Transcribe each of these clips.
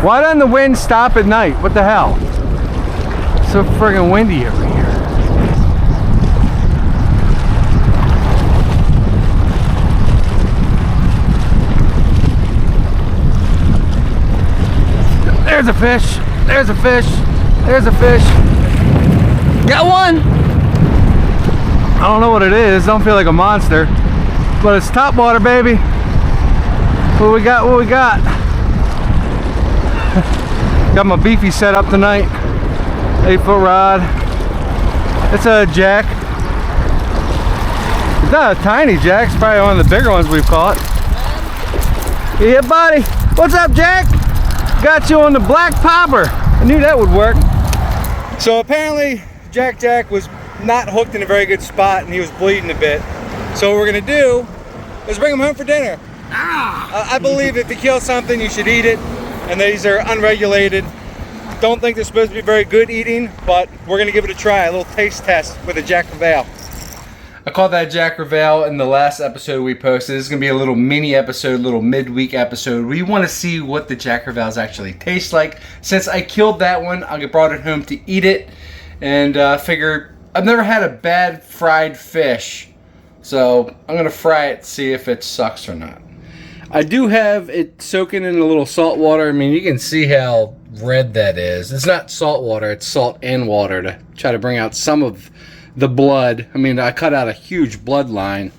Why doesn't the wind stop at night? What the hell? It's so friggin' windy over here. There's a fish. There's a fish. There's a fish. Got one. I don't know what it is. Don't feel like a monster. But it's top water, baby. What we got? What we got? Got my beefy set up tonight. 8-foot rod. It's a jack. It's not a tiny jack. It's probably one of the bigger ones we've caught. Yeah, buddy. What's up, Jack? Got you on the black popper. I knew that would work. So apparently Jack was not hooked in a very good spot and he was bleeding a bit. So what we're gonna do is bring him home for dinner. I believe if you kill something, you should eat it. And these are unregulated. Don't think they're supposed to be very good eating, but we're gonna give it a try, a little taste test with a Jack Crevalle. I called that Jack Crevalle in the last episode we posted. This is gonna be a little mini episode, little midweek episode. We wanna see what the Jack Crevalles actually taste like. Since I killed that one, I brought it home to eat it. And figured, I've never had a bad fried fish. So I'm gonna fry it, see if it sucks or not. I do have it soaking in a little salt water. I mean, you can see how red that is. It's not salt water, it's salt and water to try to bring out some of the blood. I mean, I cut out a huge blood line.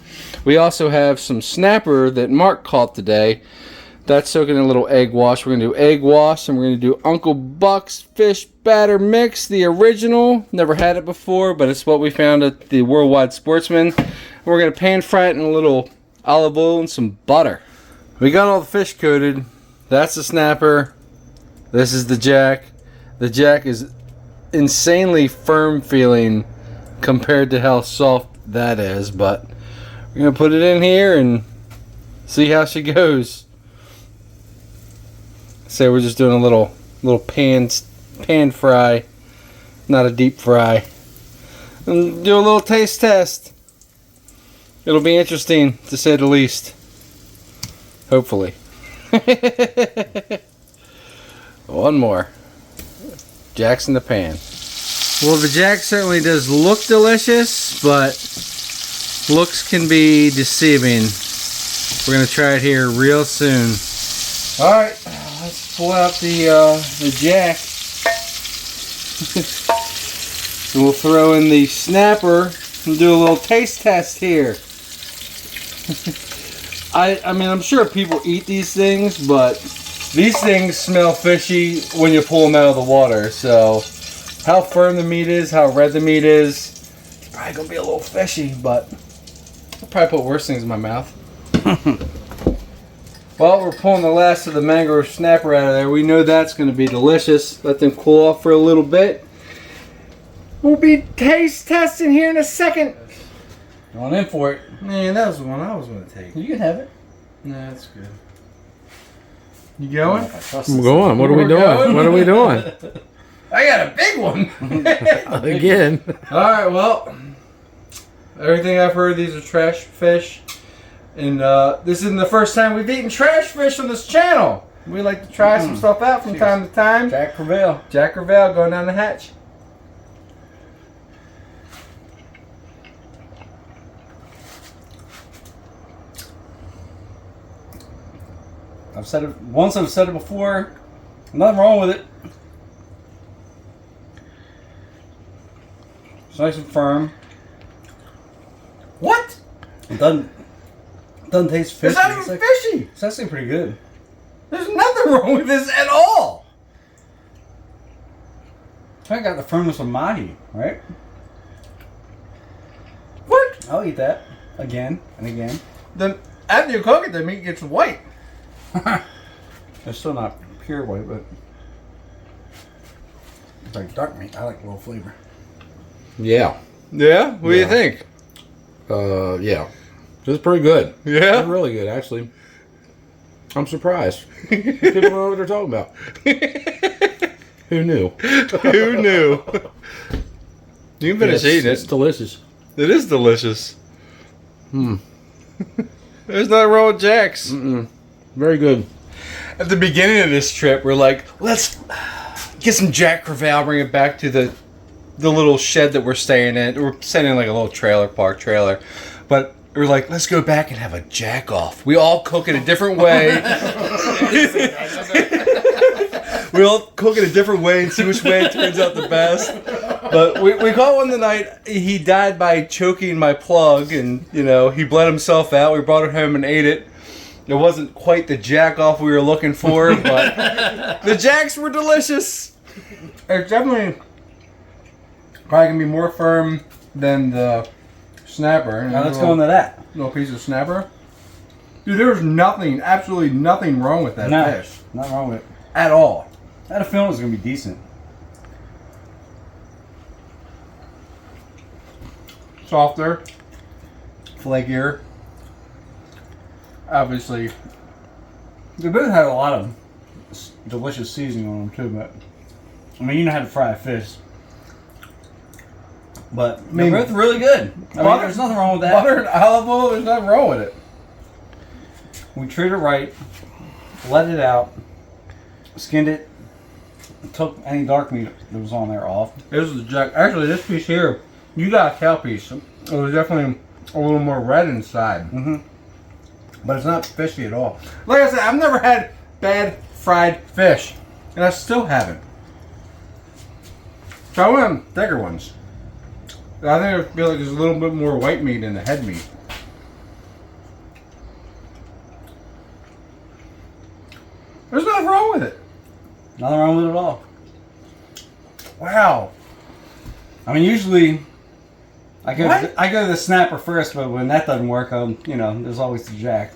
We also have some snapper that Mark caught today. That's soaking in a little egg wash. We're gonna do egg wash and we're gonna do Uncle Buck's fish batter mix, the original. Never had it before, but it's what we found at the Worldwide Sportsman. We're gonna pan fry it in a little olive oil and some butter. We got all the fish coated. That's the snapper. This is the jack. The jack is insanely firm feeling compared to how soft that is, but we're gonna put it in here and see how she goes. So we're just doing a little pan fry, not a deep fry, and do a little taste test. It'll be interesting to say the least. Hopefully. One more. Jack's in the pan. Well, the jack certainly does look delicious, but looks can be deceiving. We're gonna try it here real soon. All right, let's pull out the jack. And we'll throw in the snapper and do a little taste test here. I mean, I'm sure people eat these things, but these things smell fishy when you pull them out of the water. So how firm the meat is, how red the meat is, it's probably gonna be a little fishy, but I'll probably put worse things in my mouth. Well, we're pulling the last of the mangrove snapper out of there. We know that's gonna be delicious. Let them cool off for a little bit. We'll be taste testing here in a second. Going in for it. Man, that was the one I was going to take. You can have it. No, that's good. You going? I'm going. What are we doing? What are we doing? I got a big one. Again. All right, well, everything I've heard, these are trash fish. And this isn't the first time we've eaten trash fish on this channel. We like to try some stuff out from time to time. Jack Crevalle. Jack Crevalle going down the hatch. I've said it once, I've said it before. Nothing wrong with it. It's nice and firm. What? It doesn't taste fishy. It's not even fishy. It's actually pretty good. There's nothing wrong with this at all. I got the firmness of mahi, right? What? I'll eat that again and again. Then after you cook it, the meat gets white. It's still not pure white, but it's like dark meat. I like a little flavor. Yeah. Yeah? What do you think? Yeah. This is pretty good. Yeah? It's really good, actually. I'm surprised. People don't know what they're talking about. Who knew? Who knew? You can finish eating It's it. delicious. It is delicious. Hmm. There's nothing wrong with Jack's. Mm-mm. Very good. At the beginning of this trip, we're like, let's get some Jack Crevalle, bring it back to the little shed that we're staying in. We're staying in like a little park trailer. But we're like, let's go back and have a jack off. We all cook in a different way. We all cook in a different way and see which way it turns out the best. But we caught one tonight. He died by choking my plug, and he bled himself out. We brought it home and ate it. It wasn't quite the jack off we were looking for, but the jacks were delicious. It's definitely probably gonna be more firm than the snapper. Now let's go into that. Little piece of snapper. Dude, there's nothing, absolutely nothing wrong with that fish. Nothing wrong with it. At all. I had a feeling it was going to be decent. Softer. Flakier. Obviously. They both had a lot of delicious seasoning on them too, but I mean, you know how to fry a fish. But they're both really good. I mean, there's nothing wrong with that. Butter and olive oil, there's nothing wrong with it. We treated it right, let it out, skinned it, took any dark meat that was on there off. This is the jack. Actually, this piece here, you got a cow piece. It was definitely a little more red inside. Mm-hmm. But it's not fishy at all. Like I said, I've never had bad fried fish. And I still haven't. So I want thicker ones. I think I feel like there's a little bit more white meat in the head meat. There's nothing wrong with it. Nothing wrong with it at all. Wow. I mean, usually I go to the snapper first, but when that doesn't work, there's always the jack.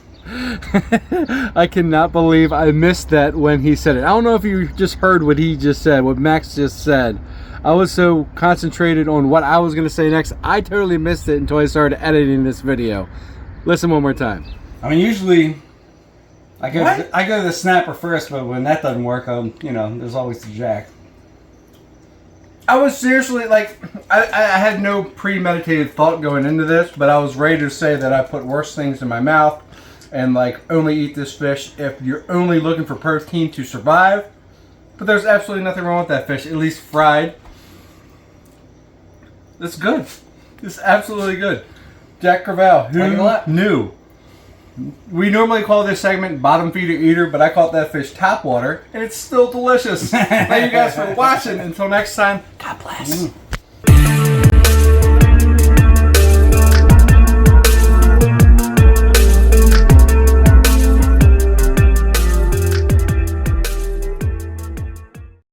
I cannot believe I missed that when he said it. I don't know if you just heard what he just said, what Max just said. I was so concentrated on what I was going to say next, I totally missed it until I started editing this video. Listen one more time. I mean, usually I go to the snapper first, but when that doesn't work, there's always the jack. I was seriously, like, I had no premeditated thought going into this, but I was ready to say that I put worse things in my mouth and, like, only eat this fish if you're only looking for protein to survive. But there's absolutely nothing wrong with that fish, at least fried. It's good. It's absolutely good. Jack Crevalle, who knew? We normally call this segment Bottom Feeder Eater, but I caught that fish top water, and it's still delicious. Thank you guys for watching. Until next time, God bless.